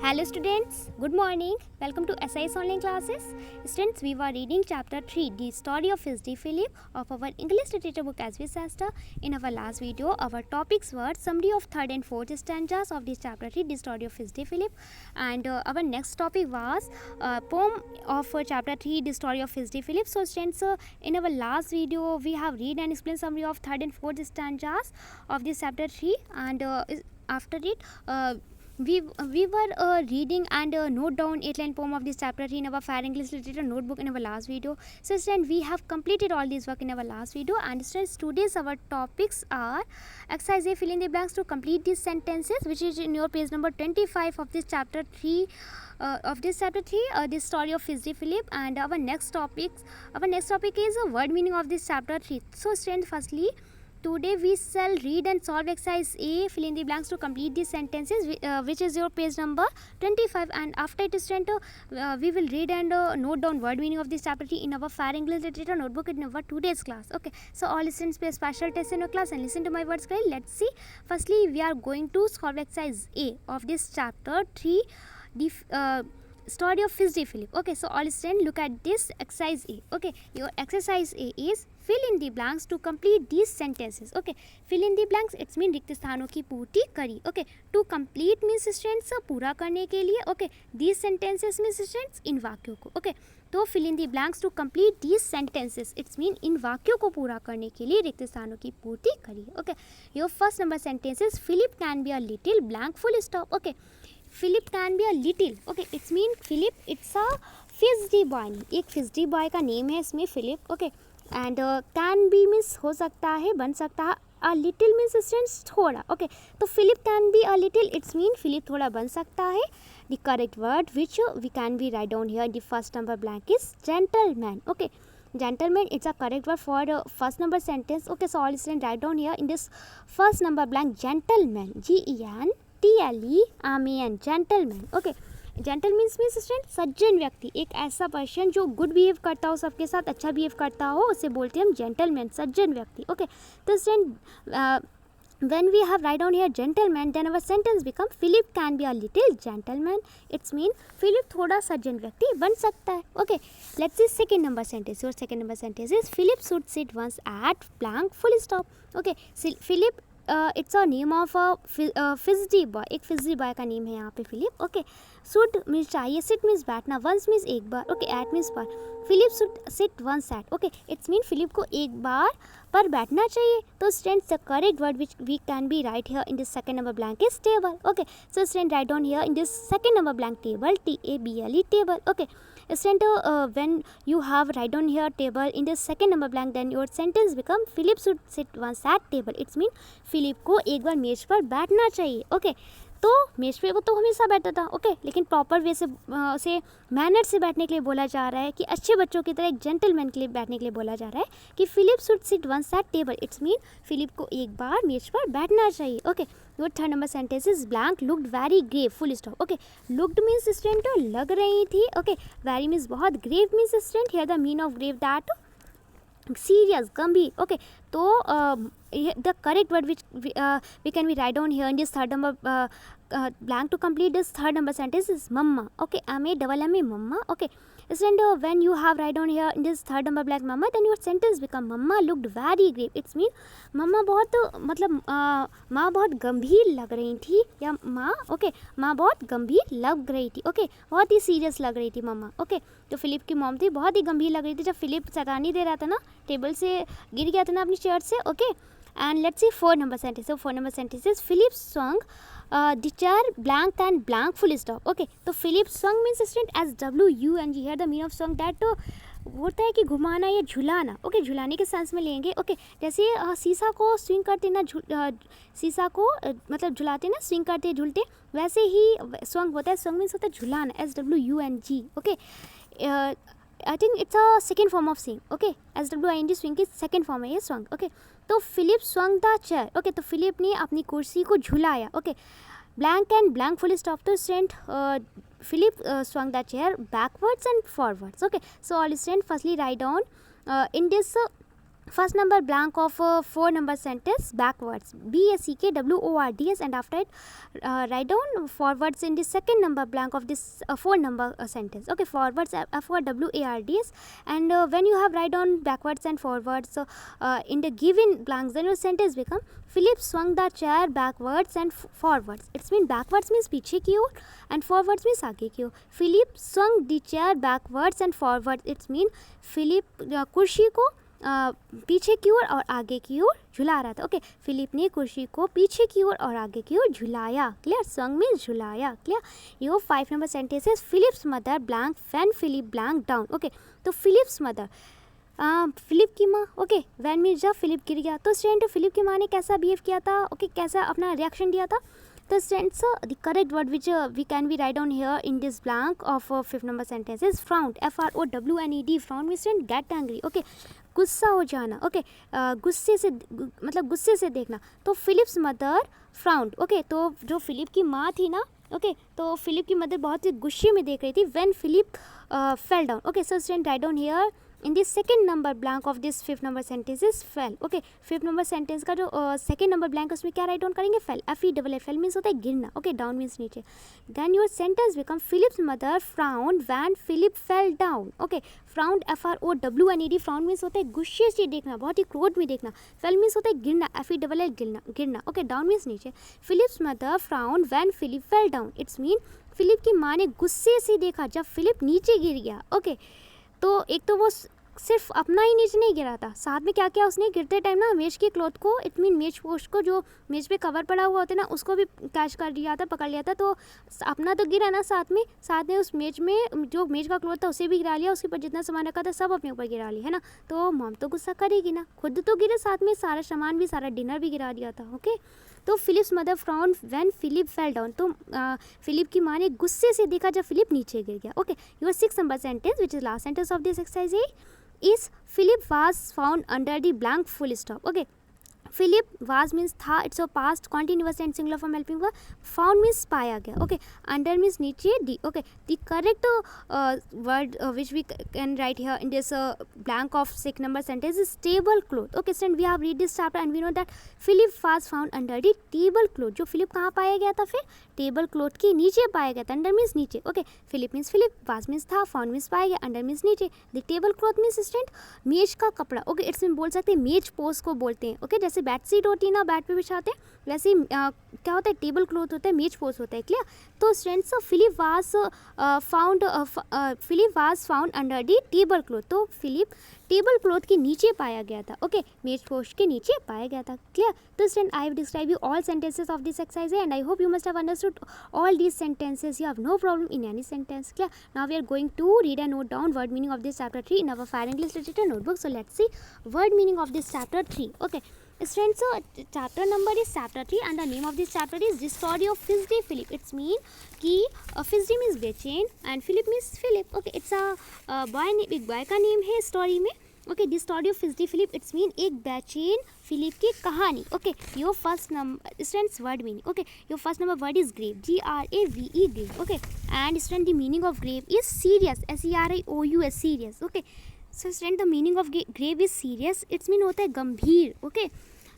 Hello students, good morning. Welcome to SIS online classes. Students, we were reading chapter 3, the story of Fidgety Philip of our English literature book as we assessed. In our last video, our topics were summary of third and fourth stanzas of this chapter 3, the story of Fidgety Philip, and our next topic was poem of chapter 3, the story of Fidgety Philip. So students, in our last video, we have read and explained summary of third and fourth stanzas of this chapter 3, and after it, we were reading and note down 8-line poem of this chapter 3 in our Fair English Literature notebook in our last video. So students, we have completed all this work in our last video, and students, today's our topics are exercise A, fill in the blanks to complete these sentences, which is in your page number 25 of this chapter 3 this story of Fidgety Philip. And our next topic is a word meaning of this chapter 3. So students, firstly, today we shall read and solve exercise A, fill in the blanks to complete these sentences, which is your page number 25. And after it, student, we will read and note down word meaning of this chapter 3 in our Fair English Literature notebook in our today's class. Okay, so all students pay special test in your class and listen to my words clearly. Let's see. Firstly, we are going to solve exercise A of this chapter 3, the story of Fidgety Philip. Okay, so all students, look at this exercise A. Okay, your exercise A is fill in the blanks to complete these sentences. Okay, fill in the blanks, it's mean रिक्त स्थानों की पूर्ति करी. Okay, to complete means students पूरा करने के लिए. Okay, these sentences means students इन वाक्यों को. Okay, तो fill in the blanks to complete these sentences, it's mean इन वाक्यों को पूरा करने के लिए रिक्त स्थानों की पूर्ति करी. Okay, your first number sentence is Philip can be a little blank full stop. Okay, Philip can be a little. Okay, it's mean Philip, it's a Fidgety boy. एक Fidgety boy का नेम है इसमें Philip. Okay, and can be means हो सकता है, बन सकता है. A little means students थोड़ा. Okay, तो Philip can be a little, it's mean Philip थोड़ा बन सकता है. The correct word which we can be write down here in the first number blank is gentleman. Okay, gentleman, it's a correct word for the first number sentence. Okay, so all students write down here in this first number blank gentleman, GENTLEMAN, gentleman. Okay, gentle means student सज्जन व्यक्ति, एक ऐसा person जो good behave करता हो, सबके साथ अच्छा behave करता हो, उसे बोलते हैं हम जेंटलमैन, सज्जन व्यक्ति. ओके, तो student when we have write down here gentleman, then our sentence become Philip can be a little gentleman. It's mean Philip थोड़ा सज्जन व्यक्ति बन सकता है. Okay, let's see second number sentence. Your second number sentence is Philip should sit once at blank full stop. Okay, Philip it's a name of a Fidgety boy. एक Fidgety boy का name है यहाँ पे Philip. Okay, should means चाहिए, sit means बैठना, once means एक बार. Okay, at means पर. Philip should sit once at. Okay, it's mean Philip को एक बार पर बैठना चाहिए. तो students, the correct word which we can be write here in this second number blank is table. Okay, so students, write down here in this second number blank table, TABLE, table. Okay, student, when you have write down here table in this second number blank, then your sentence become Philip should sit once at table. It's mean Philip को एक बार मेज पर बैठना चाहिए. Okay, तो मेज पे वो तो हमेशा बैठता था. ओके, लेकिन प्रॉपर वे से मैनर से बैठने के लिए बोला जा रहा है, कि अच्छे बच्चों की तरह एक जेंटलमैन के लिए बैठने के लिए बोला जा रहा है कि Philip should sit once at table. It's mean Philip को एक बार मेज पर बैठना चाहिए. Okay, your third number sentence is blank looked very grave full stop. Okay, looked means student लग रही थी. ओके, वेरी मीन्स बहुत, grave means student here the mean of grave that serious, गंभीर. ओके, तो the correct word which we can be write down here in this third number blank to complete this third number sentence is mama. Okay, MAMMA, mama. Okay, student, when you have write down here in this third number blank mama, then your sentence become mama looked very grave. It's mean मम्मा बहुत, मतलब माँ बहुत गंभीर लग रही थी, या माँ, ओके, माँ बहुत गंभीर लग रही थी. ओके, बहुत ही सीरियस लग रही थी मम्मा. ओके, तो फिलिप की मॉम थी, बहुत ही गंभीर लग रही थी जब फिलिप शैतानी दे रहा था ना, टेबल से गिर गया था ना अपनी चेयर से. Okay, and let's see four number sentence. So four number sentence is Philip swung the chair blank and blank full stop. Okay, तो Philip swung means student SWUNG. here the meaning of swung that होता है कि घुमाना या झुलाना. Okay, झुलाने के sense में लेंगे. Okay, जैसे शीशा को स्विंग करते ना, शीशा को मतलब झुलाते ना, स्विंग करते झूलते, वैसे ही स्वंग होता है. स्वंग मीन्स होता है झुलाना, SWUNG. Okay, I think it's a second form of swing. Okay, SWING swing की second form है ये swung. Okay, तो Philip swung the chair. Okay, तो फिलिप ने अपनी कुर्सी को झुलाया. Okay, blank and blank full stop. तो student, Philip swung the chair backwards and forwards. Okay, so all student, firstly write down in this first number blank of 4 number sentence backwards, BACKWORDS, and after it write down forwards in the second number blank of this 4 number sentence. Okay, forwards FORWARDS, and when you have write down backwards and forwards in the given blanks, then your sentence become Philip swung the chair backwards and forwards. It's mean backwards means पीछे की ओर and forwards means आगे की ओर. Philip swung the chair backwards and forwards. It's mean Philip कुर्सी को पीछे की ओर और आगे की ओर झुला रहा था. ओके, फिलिप ने कुर्सी को पीछे की ओर और आगे की ओर झुलाया. क्लियर? स्वंग में झुलाया. Clear? Your 5 number sentences. Philip's mother blank when Philip blank down. Okay, तो फिलिप्स मदर फिलिप की माँ. ओके, वैन मीन्स जब फिलिप गिर गया. तो स्टूडेंट फिलिप की माँ ने कैसा बिहेव किया था? ओके, कैसा अपना रिएक्शन दिया था? The sentence, the correct word which we can be write down here in this blank of 5th number sentence is frowned. FROWNED. Frown means get angry. Okay, गुस्सा हो जाना. ओके, गुस्से से मतलब गुस्से से देखना. तो फिलिप्स मदर फ्राउंड. ओके, तो जो फिलिप की माँ थी ना, ओके, तो फिलिप की मदर बहुत ही गुस्से में देख रही थी. When Philip fell down. Okay, so student write down here in this second number blank of this 5th number sentence is fell. Okay, 5th number sentence का जो सेकेंड नंबर ब्लैंक उसमें क्या राइट डाउन करेंगे? Fell. FELL means होता है गिरना. Okay, down means नीचे. Then your sentence become Philip's mother frowned when Philip fell down. Okay, frowned FROWNED. Frowned means होता है गुस्से से देखना, बहुत ही क्रोध में देखना. फेल मीन्स होता है गिरना. FELL गिरना. ओके, डाउन मीन्स नीचे. Philip's mother frowned when Philip fell down. It's mean Philip की माँ ने गुस्से से देखा जब फिलिप नीचे गिर गया. ओके, तो एक तो वो सिर्फ अपना ही नीचे नहीं गिरा था, साथ में क्या किया उसने? गिरते टाइम ना मेज की क्लॉथ को, इट मीन मेज पोस्ट को, जो मेज पे कवर पड़ा हुआ होता है ना, उसको भी कैच कर लिया था, पकड़ लिया था. तो अपना तो गिरा ना, साथ में उस मेज में जो मेज का क्लॉथ था उसे भी गिरा लिया. उसके ऊपर जितना सामान रखा था सब अपने ऊपर गिरा लिया, है ना. तो मॉम तो गुस्सा करेगी ना, खुद तो गिरे, साथ में सारा सामान भी, सारा डिनर भी गिरा दिया था. ओके, तो Philip's mother frowned when Philip fell down. तो फिलिप की माँ ने गुस्से से देखा जब फिलिप नीचे गिर गया. Okay, your 6th number sentence which is last sentence of this exercise is Philip was found under the blank full stop. Okay, Philip was means था, it's a past continuous and singular form helping verb. Found means पाया गया. Okay, under means नीचे. D. Okay, the correct word which we can write here in this blank of 6th number sentence is tablecloth. Okay, so we have read this chapter and we know that Philip was found under the tablecloth. जो Philip कहाँ पाया गया था? फिर tablecloth के नीचे पाया गया था. Under means नीचे. Okay, Philip means Philip, was means था, found means पाया गया, under means नीचे. The tablecloth means student मेज का कपड़ा. Okay, it's बोल सकते हैं मेज पोस्ट को बोलते हैं. Okay, जैसे बेड सीट होती है ना, बेड पे बिछाते हैं, वैसे ही क्या होता है? टेबल क्लॉथ होता है, मेज पोस्ट होता है. क्लियर? तो students Philip was found under the table cloth. तो फिलिप टेबल क्लॉथ के नीचे पाया गया था. ओके, मेज पोस्ट के नीचे पाया गया था. क्लियर? तो student I have describe you all sentences of this exercise and I hope you must have understood all these sentences. You have no problem in any sentence. Clear? Now we are going to read and note down word meaning of this chapter 3 in our Fire English Literature notebook. So let's see word meaning of this chapter 3. Okay, students, so chapter number is chapter 3 and the name of this chapter is the story of Fidgety Philip. It's mean कि Fidgety means बेचैन and Philip means Philip. Okay, it's a boy, एक boy का name है story में. Okay, this story of fidgety Philip. It's mean एक बेचैन Philip की कहानी. Okay, your first number students word meaning. Okay, your first number word is grave. GRAVE grave. Okay, and student the meaning of grave is serious. SERIOUS serious. Okay, so student the meaning of grave is serious. It's mean होता है गंभीर. Okay,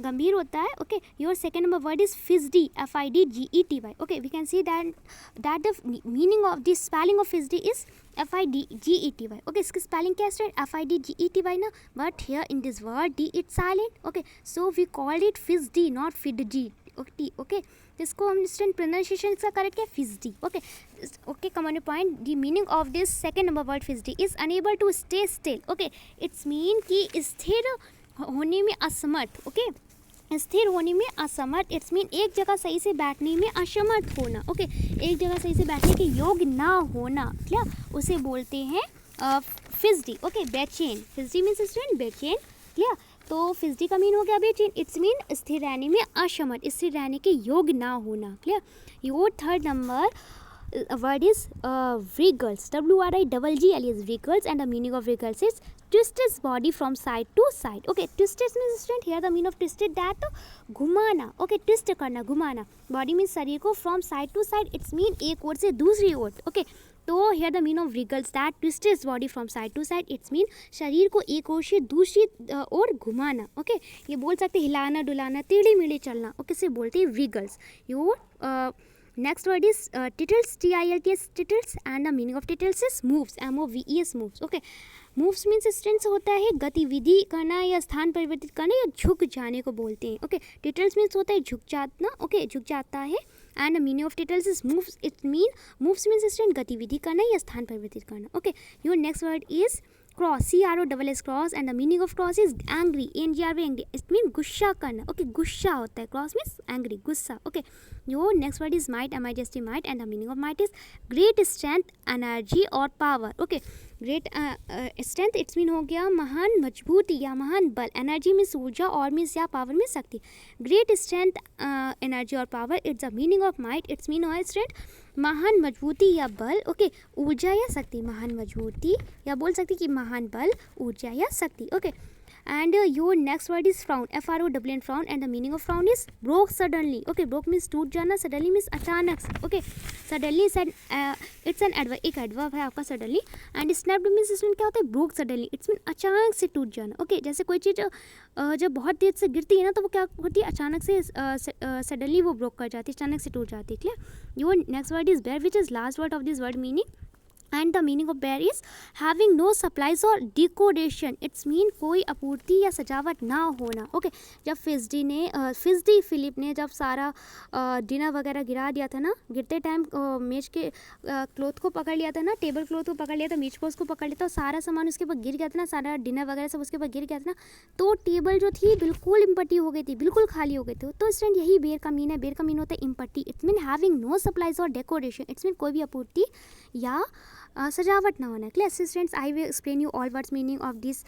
गंभीर होता है. Okay, your second number word is fidgety. FIDGETY. Okay, we can see that the meaning of the spelling of fidgety is FIDGETY. Okay, इसकी spelling क्या है? FIDGETY ना, but here in this word D it silent. Okay, so we called it fidgety not fidgy. Okay, इसको हम student pronunciation इसका correct है fidgety. Okay, okay, come on point. The meaning of this second number word fidgety is unable to stay still. Okay, it's mean कि स्थिर होने में असमर्थ. Okay, स्थिर होने में असमर्थ. इट्स मीन एक जगह सही से बैठने में असमर्थ होना. ओके, एक जगह सही से बैठने के योग्य ना होना. क्या उसे बोलते हैं? फिजडी. ओके, बेचैन. फिजडी मीन्स स्टूडेंट बेचैन. क्लियर? तो फिजडी का मीन हो गया बेचैन. इट्स मीन स्थिर रहने में असमर्थ, स्थिर रहने के योग्य ना होना. Clear? Your third number word is wriggles, WRIGGL is wriggles, and the meaning of wriggles is twisted body from side to side. Okay, twisted means student, here the meaning of twisted that घुमाना. Okay, twist करना, घुमाना. Body means शरीर को from side to side, it's mean एक ओर से दूसरी ओर. Okay, तो here the meaning of wriggles that twists body from side to side, it's mean शरीर को एक ओर से दूसरी ओर घुमाना. Okay, ये बोल सकते हिलाना डुलाना टेढ़ी मेढ़ी चलना. Okay, से बोलते हैं wriggles. Your next word is tittles, TILTS, tittles, and the meaning of tittles is moves, MOVES, moves. Okay, moves means स्टेंस होता है गतिविधि करना या स्थान परिवर्तित करना या झुक जाने को बोलते हैं. ओके, tittles means होता है झुक जाना. ओके, झुक जाता है. And the meaning of tittles is moves. It mean moves means स्टेंस गतिविधि करना या स्थान परिवर्तित करना. Okay, your next word is cross, CROSS, cross, and the meaning of cross is angry, ANGRY, angry. It means गुस्सा करना. ओके, गुस्सा होता है. cross means angry, गुस्सा. Okay, your next word is might, MIGHT, might, and the meaning of might is great strength, energy और power. Okay, great strength it's mean हो गया महान मजबूती या महान बल. energy means ऊर्जा और means या power means शक्ति. great strength, energy और power, it's the meaning of might. it's mean हो strength महान मजबूती या बल. ओके, ऊर्जा या शक्ति. महान मजबूती या बोल सकती कि महान बल, ऊर्जा या शक्ति. Okay, and your next word is frown, FROWN, frown, and the meaning of frown is broke suddenly. Okay, broke means टूट जाना, suddenly means अचानक से. Okay, suddenly is it's an adverb, एक adverb है आपका suddenly. and snapped means इसमें क्या होता है broke suddenly, it's mean अचानक से टूट जाना. Okay, जैसे कोई चीज़ जब बहुत तेज से गिरती है ना तो वो क्या होती है अचानक से suddenly वो broke कर जाती है, अचानक से टूट जाती है. Clear. your next word is bare, which is last word of this word meaning. and the meaning of bare is having no supplies or decoration. it's mean कोई आपूर्ति या सजावट ना होना. ओके, जब फिजडी फिलिप ने जब सारा डिनर वगैरह गिरा दिया था ना, गिरते टाइम मेज के क्लॉथ को पकड़ लिया था ना, टेबल क्लॉथ को पकड़ लिया था, मेज को उसको पकड़ लिया था, सारा सामान उसके ऊपर गिर गया था ना, सारा डिनर वगैरह सब उसके ऊपर गिर गया था ना, तो टेबल जो थी बिल्कुल इम्पटी हो गई थी, बिल्कुल खाली हो गई थी. तो स्टूडेंट यही बेर का मीन है. बेर का मीन होता है empty. It's mean having no supplies और डेकोरेशन. इट्स मीन कोई भी आपूर्ति या सजावट ना होना. Clear students, I will explain you all words meaning of this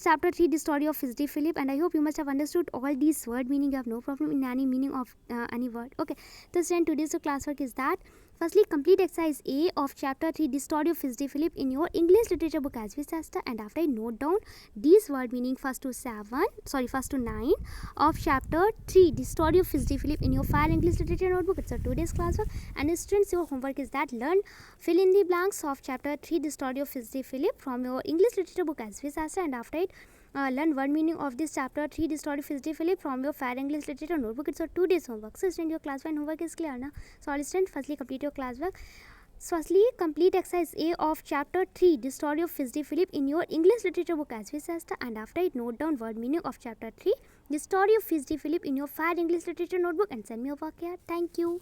chapter 3, the story of Fidgety Philip, and I hope you must have understood all these word meaning. You have no problem in any meaning of any word. Okay, so student, today's classwork is that firstly complete exercise A of chapter 3, the story of Fidgety Philip, in your English literature book as we discussed, and after note down these word meaning first to 9 of chapter 3, the story of Fidgety Philip, in your file English literature notebook. It's a today's classwork, and students, your homework is that fill in the blanks of chapter 3, the story of Fidgety Philip, from your English literature book as we discussed, and after it learn word meaning of this chapter 3, the story of Fidgety Philip, from your fair English literature notebook. It's a 2 days homework. So student, your class 1 homework is clear na? So all student, firstly complete your classwork. Firstly, complete exercise A of chapter 3, the story of Fidgety Philip, in your English literature book as we discussed, and after it note down word meaning of chapter 3, the story of Fidgety Philip, in your fair English literature notebook, and send me your work here. Thank you.